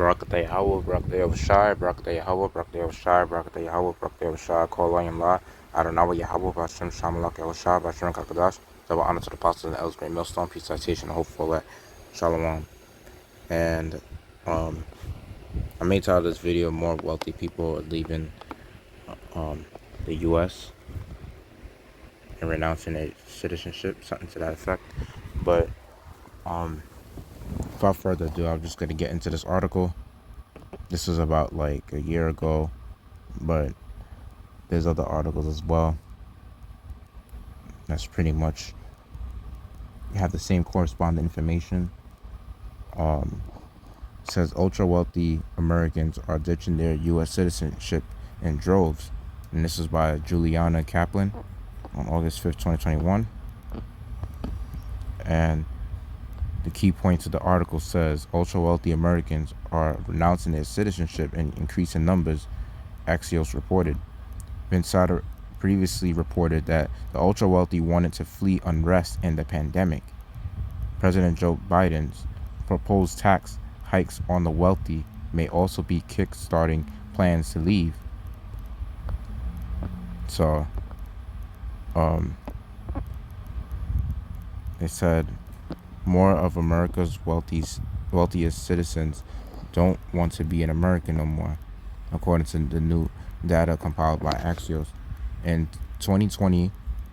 Barakatah Yahweh, Barakatah Yahushai, Barakatah Yahweh, Barakatah Yahushai, Barakatah Yahweh, Barakatah Yahushai, Kol Ayim La, Adonai Yahweh, Bashem Shamalak Yahushai, Bashem Kakadash, double honor to the apostles and the elders, great millstone, peace, citation, and hopeful that Shalom. And I may title this video More Wealthy People Are Leaving the U.S. and Renouncing their Citizenship, something to that effect. But without further ado, I'm just going to get into this article. This was about like a year ago, but there's other articles as well. That's pretty much have the same corresponding information. It says ultra wealthy Americans are ditching their U.S. citizenship in droves, and this is by Juliana Kaplan on August 5th, 2021. And the key point of the article says ultra wealthy Americans are renouncing their citizenship in increasing numbers, Axios reported. Insider previously reported that the ultra wealthy wanted to flee unrest and the pandemic. President Joe Biden's proposed tax hikes on the wealthy may also be kick-starting plans to leave. So, they said more of America's wealthiest citizens don't want to be an American no more, according to the new data compiled by Axios. In 2020,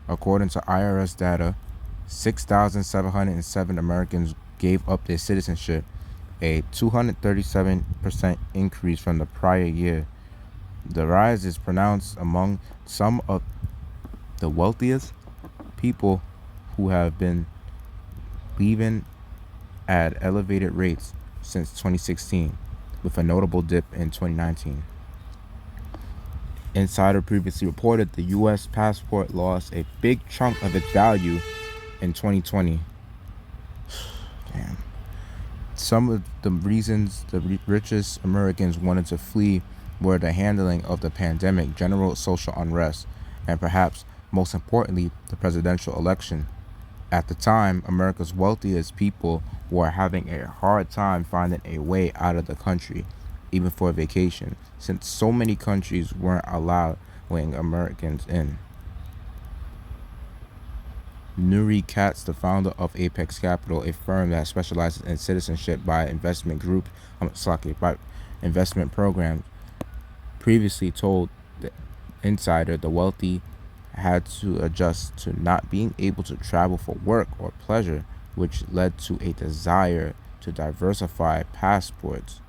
according to IRS data, 6,707 Americans gave up their citizenship, a 237% increase from the prior year. The rise is pronounced among some of the wealthiest people who have been leaving at elevated rates since 2016, with a notable dip in 2019. Insider previously reported the U.S. passport lost a big chunk of its value in 2020. Damn. Some of the reasons the richest Americans wanted to flee were the handling of the pandemic, general social unrest, and perhaps most importantly, the presidential election. At the time, America's wealthiest people were having a hard time finding a way out of the country, even for a vacation, since so many countries weren't allowing Americans in. Nuri Katz, the founder of Apex Capital, a firm that specializes in citizenship by investment programs, previously told the Insider the wealthy had to adjust to not being able to travel for work or pleasure, which led to a desire to diversify passports.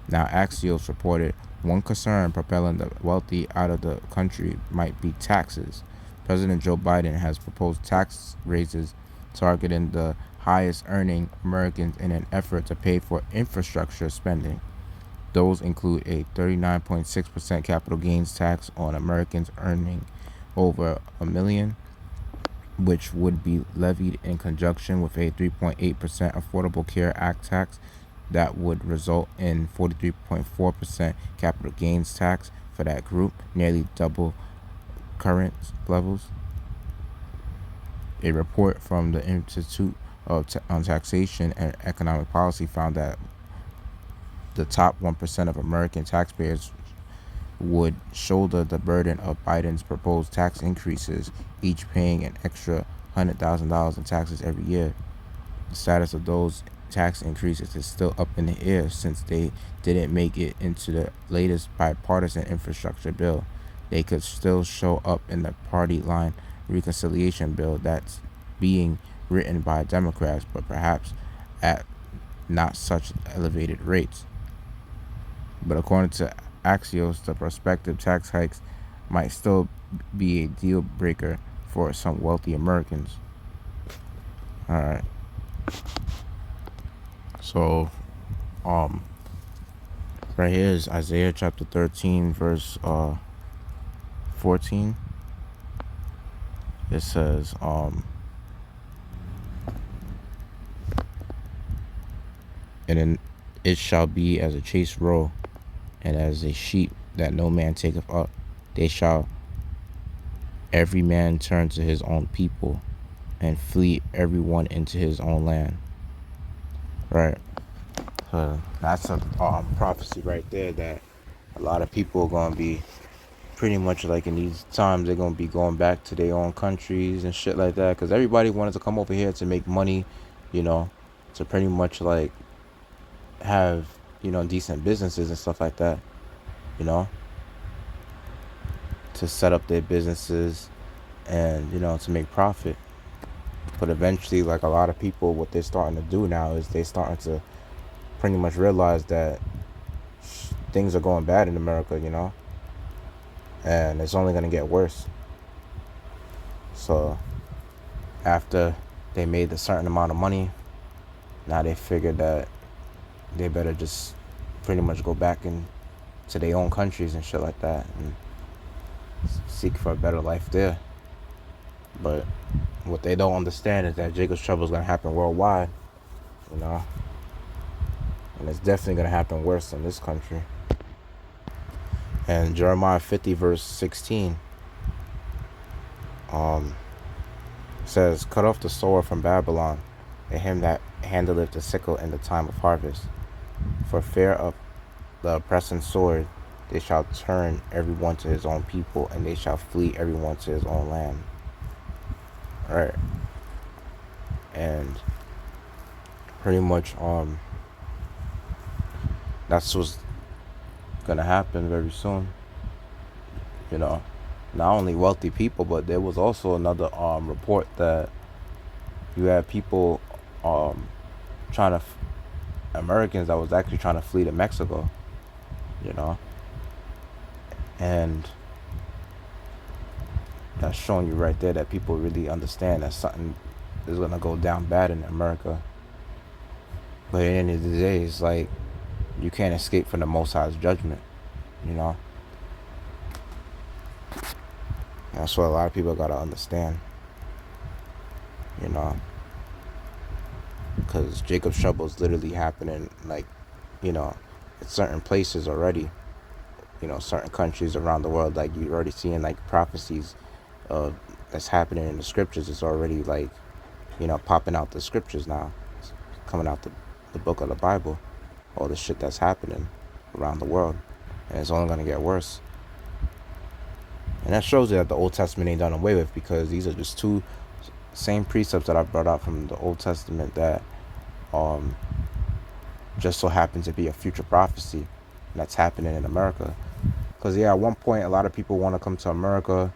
Now, Axios reported one concern propelling the wealthy out of the country might be taxes. President Joe Biden has proposed tax raises targeting the highest earning Americans in an effort to pay for infrastructure spending. Those include a 39.6% capital gains tax on Americans earning over $1 million, which would be levied in conjunction with a 3.8% Affordable Care Act tax that would result in 43.4% capital gains tax for that group, nearly double current levels. A report from the Institute on Taxation and Economic Policy found that the top 1% of American taxpayers would shoulder the burden of Biden's proposed tax increases, each paying an extra $100,000 in taxes every year. The status of those tax increases is still up in the air since they didn't make it into the latest bipartisan infrastructure bill. They could still show up in the party line reconciliation bill that's being written by Democrats, but perhaps at not such elevated rates. But according to Axios, the prospective tax hikes might still be a deal breaker for some wealthy Americans. All right. So, right here is Isaiah chapter 13, verse 14. It says, and then it shall be as a chased roe, and as a sheep that no man taketh up. They shall every man turn to his own people, and flee every one into his own land. Right. That's a prophecy right there that a lot of people are gonna be pretty much like in these times they're gonna be going back to their own countries and shit like that because everybody wanted to come over here to make money, you know, to pretty much like have, you know, decent businesses and stuff like that, you know, to set up their businesses and, you know, to make profit. But eventually, like a lot of people, what they're starting to do now is they starting to pretty much realize that things are going bad in America, you know, and it's only going to get worse. So after they made a certain amount of money, now they figured that they better just pretty much go back into their own countries and shit like that and seek for a better life there. But what they don't understand is that Jacob's trouble is going to happen worldwide, you know, and it's definitely going to happen worse in this country. And Jeremiah 50 verse 16 says, cut off the sword from Babylon, and him that handleth the sickle in the time of harvest. For fear of the oppressing sword, they shall turn every one to his own people, and they shall flee every one to his own land. Alright. And pretty much that's what's gonna happen very soon. You know, not only wealthy people, but there was also another report that you had people trying to Americans that was actually trying to flee to Mexico, you know, and that's showing you right there that people really understand that something is gonna go down bad in America. But at the end of the day, it's like you can't escape from the Most High's judgment, you know. That's what a lot of people gotta understand, you know, because Jacob's trouble is literally happening, like, you know, at certain places already, you know, certain countries around the world. Like you're already seeing like prophecies that's happening in the scriptures. It's already like, you know, popping out the scriptures now. It's coming out the book of the Bible, all the shit that's happening around the world, and it's only gonna get worse. And that shows you that the Old Testament ain't done away with, because these are just two same precepts that I brought out from the Old Testament that just so happen to be a future prophecy that's happening in America. Because yeah, at one point a lot of people want to come to America,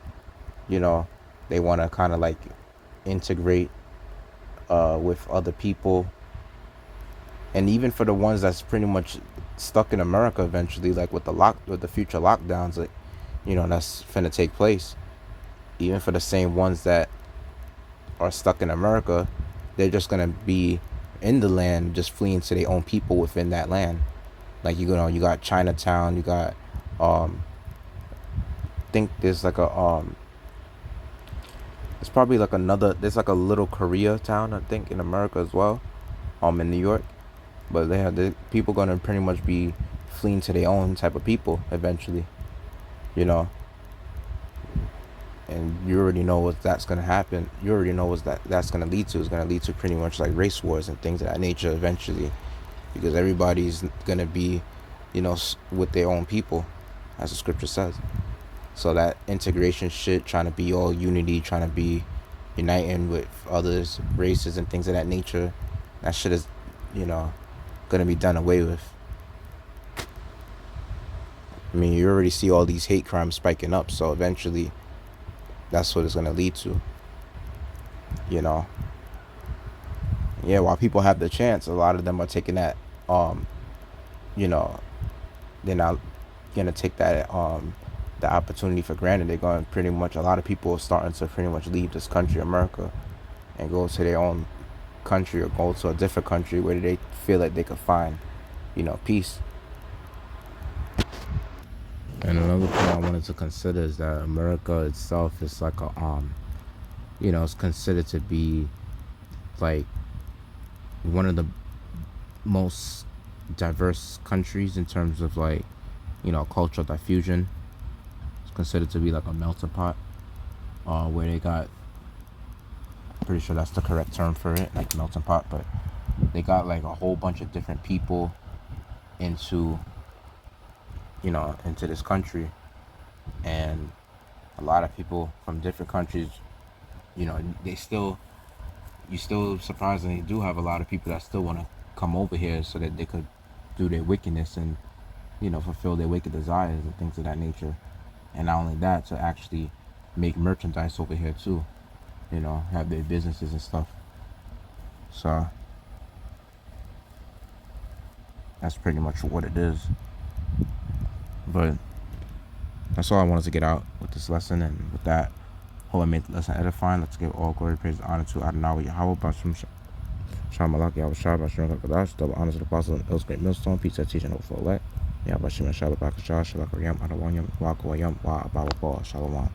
you know, they want to kind of like integrate with other people. And even for the ones that's pretty much stuck in America eventually, like with the future lockdowns, like, you know, that's finna take place. Even for the same ones that are stuck in America, they're just gonna be in the land, just fleeing to their own people within that land. Like, you know, you got Chinatown, you got I think there's like a it's probably like there's like a little Koreatown, I think, in America as well, in New York. But they have the people gonna pretty much be fleeing to their own type of people eventually, you know. And you already know what that's gonna happen. You already know what that's gonna lead to. It's gonna lead to pretty much like race wars and things of that nature eventually, because everybody's gonna be, you know, with their own people, as the scripture says. So that integration shit, trying to be all unity, trying to be uniting with others, races and things of that nature, that shit is, you know, gonna be done away with. I mean, you already see all these hate crimes spiking up, so eventually that's what it's gonna lead to, you know. Yeah, while people have the chance, a lot of them are taking that, you know, they're not gonna take that the opportunity for granted. They're going pretty much, a lot of people are starting to pretty much leave this country, America, and go to their own country or go to a different country where they feel like they could find, you know, peace. And another thing I wanted to consider is that America itself is like a you know, it's considered to be like one of the most diverse countries in terms of like, you know, cultural diffusion. It's considered to be like a melting pot, where they got, pretty sure that's the correct term for it, like melting pot, but they got like a whole bunch of different people into, into this country, and a lot of people from different countries, they still, you still surprisingly do have a lot of people that still want to come over here so that they could do their wickedness and, fulfill their wicked desires and things of that nature. And not only that, to actually make merchandise over here too, have their businesses and stuff. So that's pretty much what it is. But that's all I wanted to get out with this lesson. And with that, hope I made the lesson edifying. Let's give all glory, praise, and honor to Adonai Yahweh, Bashim Shalom Malak, Yahweh Shah, Bashim Kadash, double honors to the apostle and Il's great millstone, peace that teaching hope for elect. Yahweh Bashim Shabbat Bakashah, Shalak Yam, Adawanyam, Wako Yam, Wa Abawa Shalom.